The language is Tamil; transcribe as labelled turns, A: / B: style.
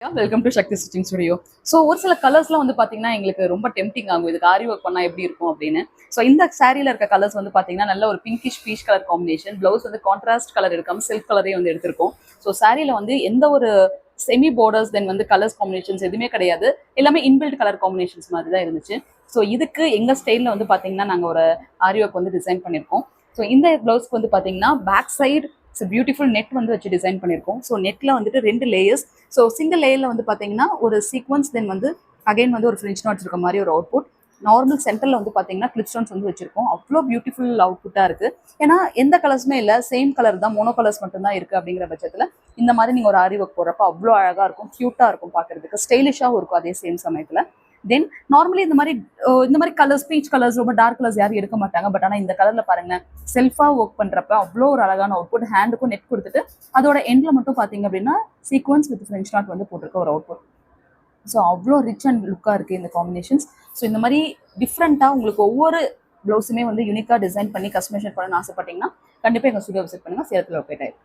A: Welcome to Sakthi stitching studio. So ஒரு சில கலர்ஸ்லாம் வந்து பார்த்தீங்கன்னா எங்களுக்கு ரொம்ப டெம்டிங் ஆகும். இதுக்கு ஆரி ஒர்க் பண்ணால் எப்படி இருக்கும் அப்படின்னு. ஸோ இந்த சாரியில் இருக்க கலர்ஸ் வந்து பார்த்தீங்கன்னா நல்ல ஒரு pinkish peach colour combination. Blouse வந்து கான்ட்ராஸ்ட் கலர் எடுக்காமல் சில்க் கலரே வந்து எடுத்திருக்கோம். ஸோ சாரியில் வந்து எந்த ஒரு செமி பார்டர்ஸ் தென் வந்து கலர்ஸ் காம்பினேஷன்ஸ் எதுவுமே கிடையாது. எல்லாமே இன்பில்ட் கலர் காம்பினேஷன்ஸ் மாதிரி தான் இருந்துச்சு. ஸோ இதுக்கு எங்கள் ஸ்டைலில் வந்து பார்த்தீங்கன்னா நாங்கள் ஒரு ஆரி ஒர்க் வந்து டிசைன் பண்ணியிருக்கோம். ஸோ இந்த ப்ளவுஸ்க்கு வந்து பார்த்தீங்கன்னா பேக் சைடு பியூட்டிஃபுல் நெட் வந்து வச்சு டிசைன் பண்ணியிருக்கோம். ஸோ நெட்டில் வந்துட்டு 2 லேயர்ஸ். ஸோ சிங்கிள் லேயரில் வந்து பார்த்தீங்கன்னா ஒரு சீக்வன்ஸ் தென் வந்து அகைன் வந்து ஒரு ஃப்ரெஞ்ச் நாட்ஸ் இருக்க மாதிரி ஒரு அவுட்புட். நார்மல் சென்டரில் வந்து பார்த்தீங்கன்னா கிளிப் ஸ்டோன்ஸ் வந்து வச்சிருக்கோம். அவ்வளோ பியூட்டிஃபுல் அவுட்புட்டாக இருக்குது. ஏன்னா எந்த கலர்ஸுமே இல்லை, சேம் கலர் தான், மோனோ கலர்ஸ் மட்டும்தான் இருக்குது. அப்படிங்கிற பட்சத்தில் இந்த மாதிரி நீங்கள் ஒரு ஆரி ஒர்க் போடுறப்ப அவ்வளோ அழகாக இருக்கும், க்யூட்டாக இருக்கும், பார்க்குறதுக்கு ஸ்டைலிஷாகவும் இருக்கும் அதே சேம் சமயத்தில். தென் நார்மலி இந்த மாதிரி கலர்ஸ், பீச் கலர்ஸ், ரொம்ப டார்க் கலர்ஸ் யாரும் எடுக்க மாட்டாங்க. பட் ஆனால் இந்த கலரில் பாருங்களேன், செல்ஃபாக ஒர்க் பண்ணுறப்ப அவ்வளோ ஒரு அழகான அவுட்புட். ஹேண்டுக்கும் நெட் கொடுத்துட்டு அதோட எண்டில் மட்டும் பார்த்தீங்க அப்படின்னா சீக்வன்ஸ் வித் ஃப்ரெஞ்ச் நாட் வந்து போட்டிருக்க ஒரு அவுட்புட். ஸோ அவ்வளோ ரிச் அண்ட் லுக்காக இருக்குது இந்த காம்பினேஷன்ஸ். ஸோ இந்த மாதிரி டிஃப்ரெண்ட்டாக உங்களுக்கு ஒவ்வொரு ப்ளவுஸுமே வந்து யூனிக்காக டிசைன் பண்ணி கஸ்டமைசேஷன் பண்ணணும்னு ஆசைப்பட்டீங்கன்னா கண்டிப்பாக எங்கள் ஸ்டுடியோ விசிட் பண்ணுங்கள். சேலத்தில் லொக்கேட் ஆயிடும்.